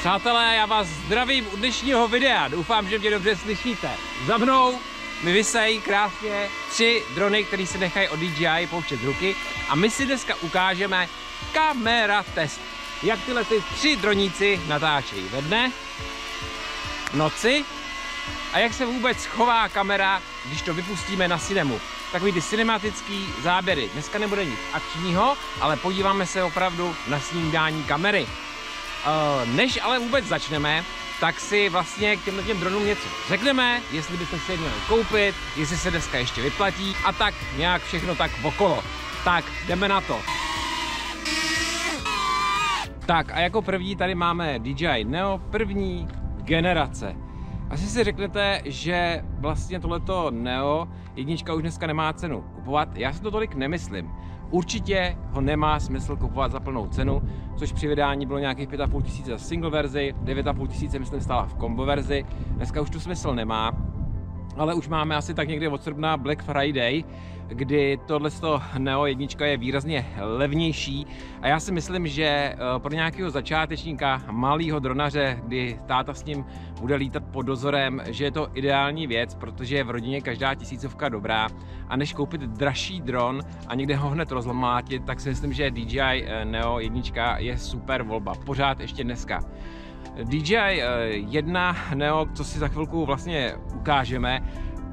Přátelé, já vás zdravím u dnešního videa, doufám, že mě dobře slyšíte. Za mnou mi visejí krásně 3 drony, které se nechají od DJI pouštět z ruky a my si dneska ukážeme kamera test. Jak tyhle 3 droníci natáčejí ve dne, v noci a jak se vůbec chová kamera, když to vypustíme na cinemu. Takový ty cinematický záběry. Dneska nebude nic akčního, ale podíváme se opravdu na snímání kamery. Než ale vůbec začneme, tak si vlastně k těm dronům něco řekneme, jestli byste se je měli koupit, jestli se dneska ještě vyplatí a tak nějak všechno tak okolo. Tak, jdeme na to. Tak a jako první tady máme DJI Neo první generace. Asi si řeknete, že vlastně tohleto Neo jednička už dneska nemá cenu kupovat. Já si to tolik nemyslím. Určitě ho nemá smysl kupovat za plnou cenu, což při vydání bylo nějakých 5 500 za single verzi, 9 500 myslím stála v combo verzi. Dneska už to smysl nemá, ale už máme asi tak někde od srpna Black Friday, kdy tohleto Neo jednička je výrazně levnější a já si myslím, že pro nějakého začátečníka, malého dronaře, kdy táta s ním bude lítat pod dozorem, že je to ideální věc, protože je v rodině každá tisícovka dobrá a než koupit dražší dron a někde ho hned rozlomátit, tak si myslím, že DJI Neo jednička je super volba, pořád ještě dneska. DJI 1 Neo, co si za chvilku vlastně ukážeme,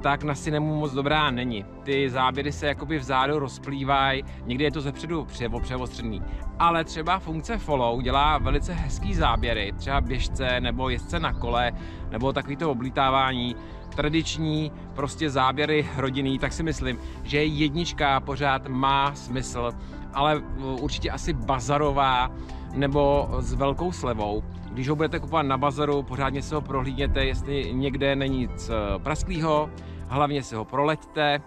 tak na cinemu moc dobrá není. Ty záběry se jakoby vzadu rozplývají, někdy je to zepředu přeostřený. Ale třeba funkce follow dělá velice hezký záběry, třeba běžce nebo jezdce na kole, nebo takovýto oblítávání, tradiční prostě záběry rodinný, tak si myslím, že jednička pořád má smysl, ale určitě asi bazarová nebo s velkou slevou. Když ho budete kupovat na bazaru, pořádně se ho prohlídněte, jestli někde není nic prasklýho, hlavně se ho proleďte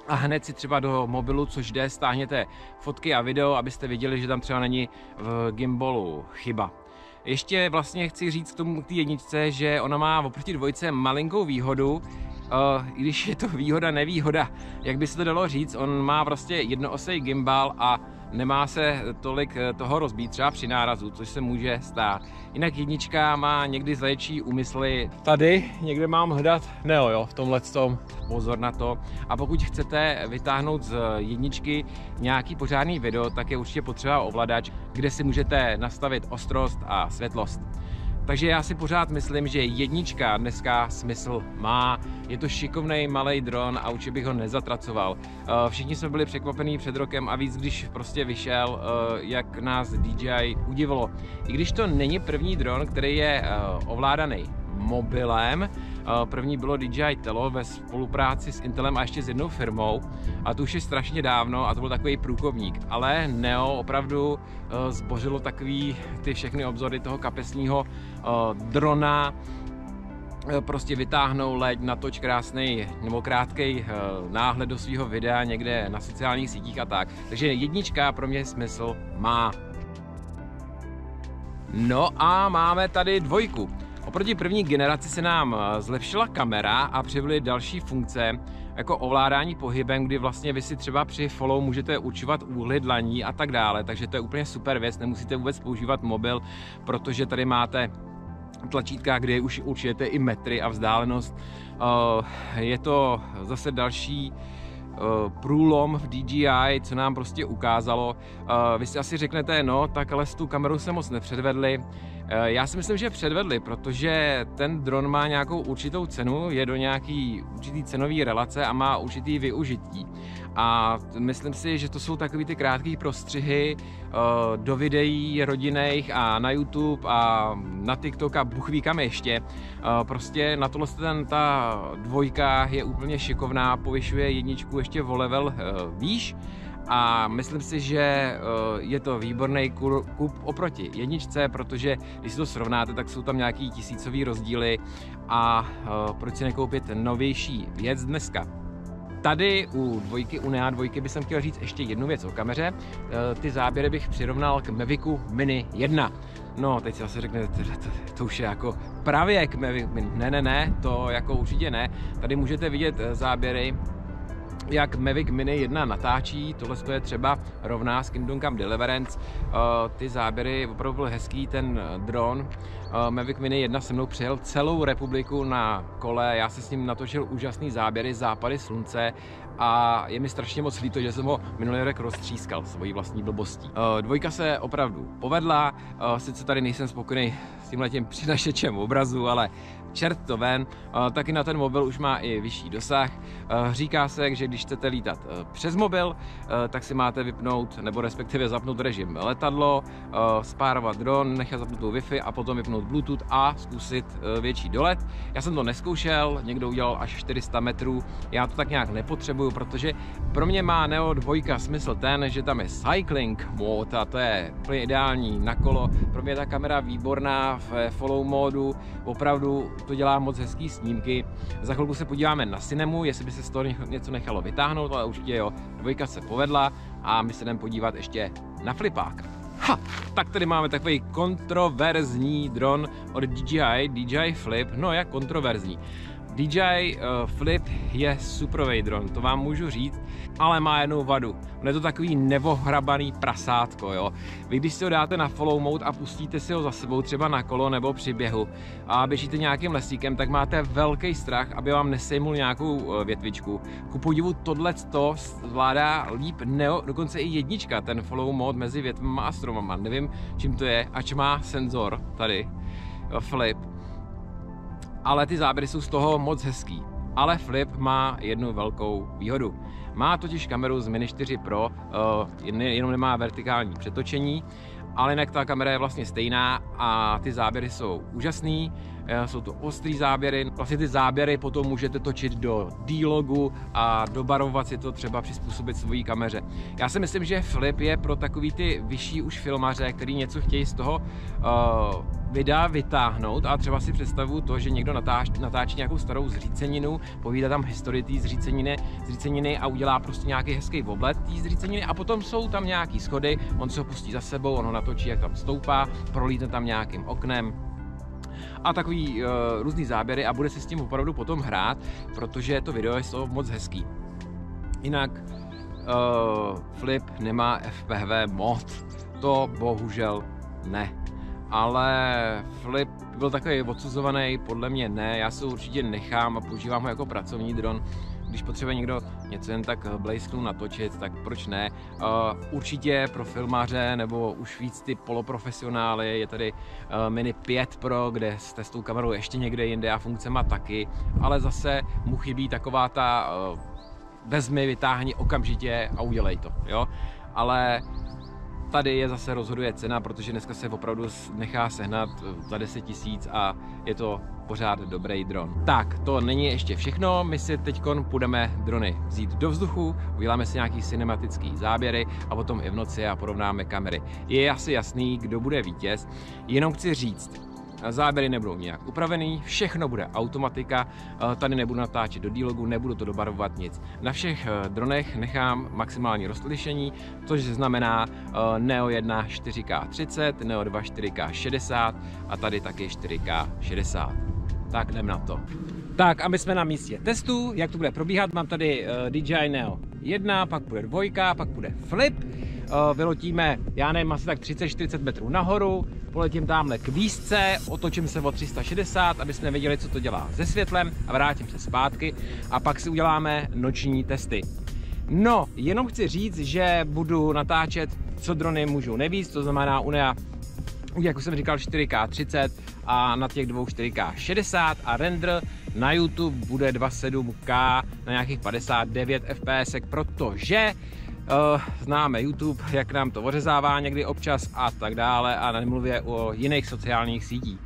a hned si třeba do mobilu, což jde, stáhněte fotky a video, abyste viděli, že tam třeba není v gimbalu chyba. Ještě vlastně chci říct k tomu té jedničce, že ona má oproti dvojce malinkou výhodu, i když je to výhoda, nevýhoda, jak by se to dalo říct, on má prostě jednoosej gimbal a nemá se tolik toho rozbít třeba při nárazu, což se může stát. Jinak jednička má někdy zaječí úmysly. Tady někde mám hledat Neo, jo, v tomhletom, pozor na to. A pokud chcete vytáhnout z jedničky nějaký pořádný video, tak je určitě potřeba ovladač, kde si můžete nastavit ostrost a světlost. Takže já si pořád myslím, že jednička dneska smysl má. Je to šikovný malý dron a určitě bych ho nezatracoval. Všichni jsme byli překvapení před rokem a víc, když prostě vyšel, jak nás DJI udivilo. I když to není první dron, který je ovládaný mobilem, první bylo DJI Tello ve spolupráci s Intelem a ještě s jednou firmou a to už je strašně dávno a to byl takový průkovník, ale Neo opravdu zbořilo takový ty všechny obzory toho kapesního drona, prostě vytáhnou, leď, natoč krásnej nebo krátkej náhled do svého videa někde na sociálních sítích a tak. Takže jednička pro mě smysl má. No a máme tady dvojku. Oproti první generaci se nám zlepšila kamera a přibyly další funkce, jako ovládání pohybem, kdy vlastně vy si třeba při follow můžete určovat úhly dlaní a tak dále, takže to je úplně super věc, nemusíte vůbec používat mobil, protože tady máte tlačítka, kde už určujete i metry a vzdálenost. Je to zase další průlom v DJI, co nám prostě ukázalo. Vy si asi řeknete, no tak ale s tu kamerou se moc nepředvedli. Já si myslím, že předvedli, protože ten dron má nějakou určitou cenu, je do nějaký určitý cenový relace a má určitý využití. A myslím si, že to jsou takový ty krátké prostřihy do videí rodinných a na YouTube a na TikTok a Bůh ví kam ještě. Prostě na tohle ta dvojka je úplně šikovná, povyšuje jedničku ještě o level výš. A myslím si, že je to výborný kup oproti jedničce, protože když si to srovnáte, tak jsou tam nějaký tisícový rozdíly a proč si nekoupit novější věc dneska. Tady u dvojky, u Nea dvojky bych chtěl říct ještě jednu věc o kameře. Ty záběry bych přirovnal k Mavicu Mini 1. No, teď si asi řeknete, to už je jako pravěk Mavic Mini. Ne, to jako určitě ne. Tady můžete vidět záběry jak Mavic Mini 1 natáčí, tohle je třeba rovná s Kingdom Come Deliverance, ty záběry opravdu byl hezký, ten dron. Mavic Mini 1 se mnou přijel celou republiku na kole, já se s ním natočil úžasný záběry, západy slunce a je mi strašně moc líto, že jsem ho minulý rok roztřískal svojí vlastní blbostí. Dvojka se opravdu povedla, sice tady nejsem spokojený s tímhletím přinašečem obrazu, ale čert to ven, taky na ten mobil už má i vyšší dosah. Říká se, že když chcete lítat přes mobil, tak si máte vypnout, nebo respektive zapnout režim letadlo, spárovat dron, nechat zapnutou Wi-Fi a potom vypnout Bluetooth a zkusit větší dolet. Já jsem to neskoušel, někdo udělal až 400 metrů, já to tak nějak nepotřebuju, protože pro mě má Neo 2 smysl ten, že tam je cycling mode a to je úplně ideální na kolo. Pro mě je ta kamera výborná v follow módu, opravdu to dělá moc hezký snímky. Za chvilku se podíváme na Cinemu, jestli by se z toho něco nechalo vytáhnout, ale určitě jo, 2 se povedla a my se jdeme podívat ještě na flipáka. Tak tady máme takový kontroverzní dron od DJI Flip, no jak kontroverzní. DJI Flip je superový dron, to vám můžu říct, ale má jednu vadu. On je to takový nevohrabaný prasátko, jo. Vy když si ho dáte na follow mode a pustíte si ho za sebou třeba na kolo nebo při běhu a běžíte nějakým lesíkem, tak máte velký strach, aby vám nesejmul nějakou větvičku. Ku podivu tohleto zvládá líp Neo, dokonce i 1, ten follow mode mezi větvama a stromama. Nevím, čím to je, ač má senzor tady, Flip. Ale ty záběry jsou z toho moc hezký. Ale Flip má jednu velkou výhodu. Má totiž kameru z Mini 4 Pro, jenom nemá vertikální přetočení, ale jinak ta kamera je vlastně stejná a ty záběry jsou úžasný, jsou to ostrý záběry. Vlastně ty záběry potom můžete točit do D-logu a dobarvovat si to, třeba přizpůsobit svojí kameře. Já si myslím, že Flip je pro takový ty vyšší už filmaře, který něco chtějí z toho videa vytáhnout a třeba si představuju to, že někdo natáčí nějakou starou zříceninu, povídá tam historii té zříceniny a udělá prostě nějaký hezký oblet té zříceniny a potom jsou tam nějaký schody, on se ho pustí za sebou, on ho natočí, jak tam stoupá, prolítne tam nějakým oknem a takový různý záběry a bude se s tím opravdu potom hrát, protože to video je z toho moc hezký. Jinak Flip nemá FPV mod, to bohužel ne. Ale Flip byl takový odsuzovaný, podle mě ne, já se určitě nechám a používám ho jako pracovní dron. Když potřebuje někdo něco jen tak blejsknout natočit, tak proč ne? Určitě pro filmaře nebo už víc ty poloprofesionály je tady Mini 5 Pro, kde jste s tou kamerou ještě někde jinde a funkcema taky, ale zase mu chybí taková ta vezmi, vytáhni okamžitě a udělej to, jo? Ale tady je zase rozhoduje cena, protože dneska se opravdu nechá sehnat za 10 000 a je to pořád dobrý dron. Tak, to není ještě všechno, my si teď půjdeme drony vzít do vzduchu, uděláme si nějaký cinematický záběry a potom i v noci a porovnáme kamery. Je asi jasný, kdo bude vítěz, jenom chci říct, záběry nebudou nějak upravený, všechno bude automatika, tady nebudu natáčet do D-logu, nebudu to dobarvovat nic. Na všech dronech nechám maximální rozlišení, což znamená Neo 1 4K30, Neo 2 4K60 a tady taky 4K60. Tak jdem na to. Tak a my jsme na místě testu, jak to bude probíhat, mám tady DJI Neo 1, pak bude 2, pak bude Flip. Vylotíme, já nevím, asi tak 30-40 metrů nahoru, poletím tamhle k výšce, otočím se o 360, aby jsme věděli, co to dělá se světlem a vrátím se zpátky a pak si uděláme noční testy. No, jenom chci říct, že budu natáčet, co drony můžou nevíc, to znamená u Nea, jak už jsem říkal, 4K30 a na těch dvou 4K60 a render na YouTube bude 2.7K na nějakých 59 fps, protože známe YouTube, jak nám to ořezává někdy občas a tak dále a nemluvě o jiných sociálních sítích.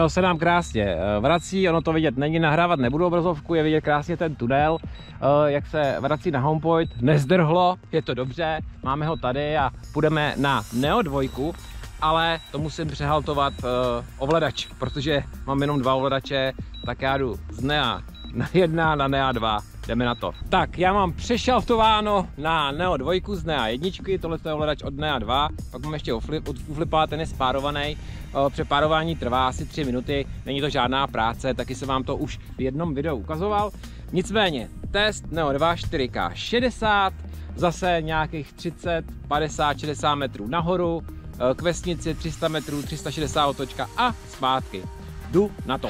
Neo se nám krásně vrací, ono to vidět není, nahrávat nebudu obrazovku, je vidět krásně ten tunel, jak se vrací na Homepoint, nezdrhlo, je to dobře, máme ho tady a půjdeme na Neo 2, ale to musím přehaltovat ovladač, protože mám jenom 2 ovladače, tak já jdu z Nea na 1 na Nea 2. Jdeme na to. Tak, já mám přešaltováno na Neo 2 z Nea 1, tohle je ovladač od Nea 2, pak mám ještě uflipa, ten je spárovaný. Přepárování trvá asi 3 minuty, není to žádná práce, taky jsem vám to už v jednom videu ukazoval. Nicméně, test Neo 2 4K 60, zase nějakých 30, 50, 60 metrů nahoru, k vesnici 300 metrů, 360 otočka a zpátky. Jdu na to.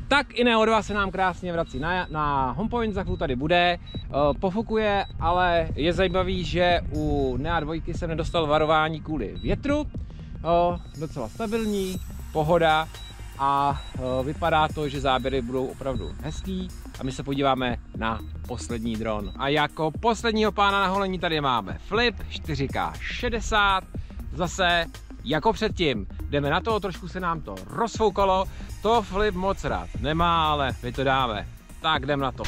Tak i Neo 2 se nám krásně vrací na Homepoint, za chvíli tady bude, pofukuje, ale je zajímavý, že u Nea 2 jsem nedostal varování kvůli větru, docela stabilní, pohoda a vypadá to, že záběry budou opravdu hezký a my se podíváme na poslední dron. A jako posledního pána na holení tady máme Flip 4K 60, zase jako předtím. Jdeme na to, trošku se nám to rozfoukalo, to Flip moc rád nemá, ale my to dáme. Tak jdem na to.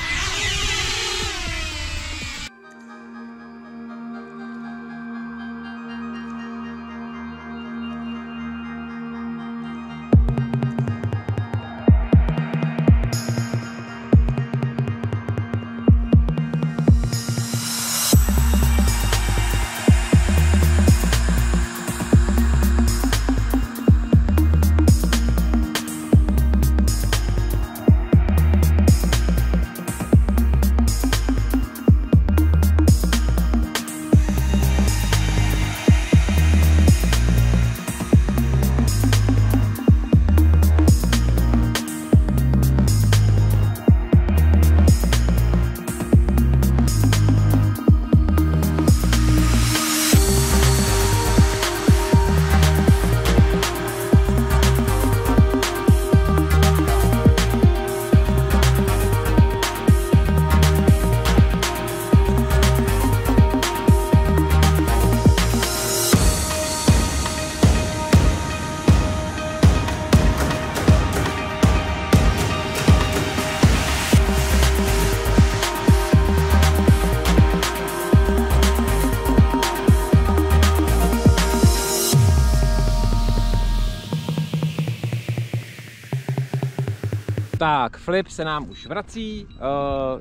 Tak, Flip se nám už vrací.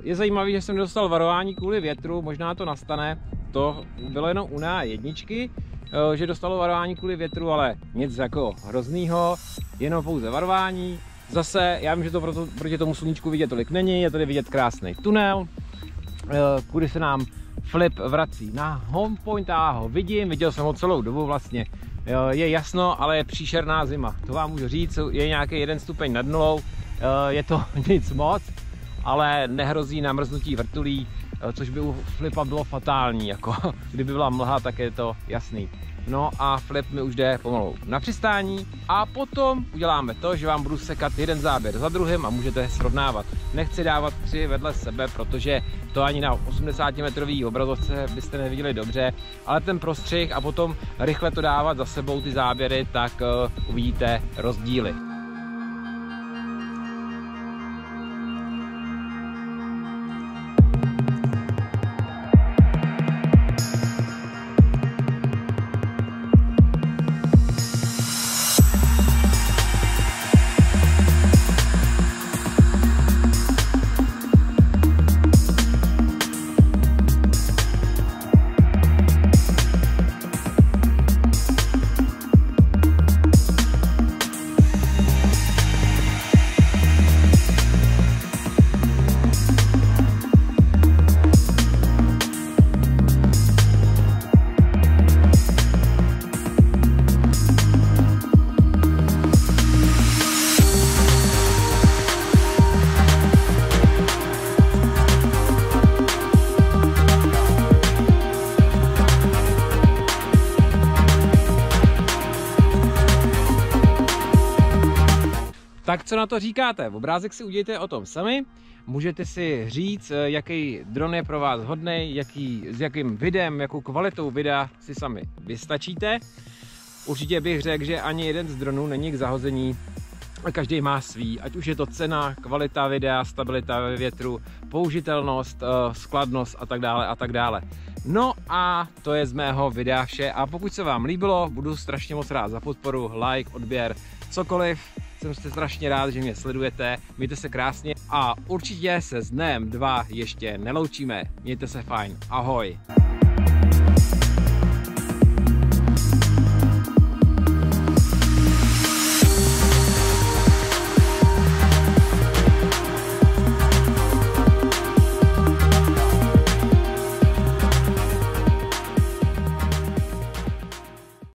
Je zajímavý, že jsem dostal varování kvůli větru, možná to nastane. To bylo jenom u Nea 1, že dostalo varování kvůli větru, ale nic jako hroznýho, jenom pouze varování. Zase, já vím, že to proti tomu sluníčku vidět tolik není, je tady vidět krásný tunel, kudy se nám Flip vrací na Homepoint, já ho vidím, viděl jsem ho celou dobu vlastně, Je jasno, ale je příšerná zima. To vám můžu říct, je nějaký 1 stupeň nad nulou, je to nic moc, ale nehrozí namrznutí vrtulí, což by u Flipa bylo fatální, jako kdyby byla mlha, tak je to jasný. No a Flip mi už jde pomalu na přistání a potom uděláme to, že vám budu sekat jeden záběr za druhým a můžete srovnávat. Nechci dávat 3 vedle sebe, protože to ani na 80 metrový obrazovce byste neviděli dobře, ale ten prostřih a potom rychle to dávat za sebou ty záběry, tak uvidíte rozdíly. Tak co na to říkáte? Obrázek si udělejte o tom sami. Můžete si říct, jaký dron je pro vás hodný, s jakým videem, jakou kvalitou videa si sami vystačíte. Určitě bych řekl, že ani jeden z dronů není k zahození. Každý má svý, ať už je to cena, kvalita videa, stabilita ve větru, použitelnost, skladnost a tak dále a tak dále. No a to je z mého videa vše a pokud se vám líbilo, budu strašně moc rád za podporu, like, odběr, cokoliv. Jsem strašně rád, že mě sledujete, mějte se krásně a určitě se s dnem 2 ještě neloučíme. Mějte se fajn, ahoj.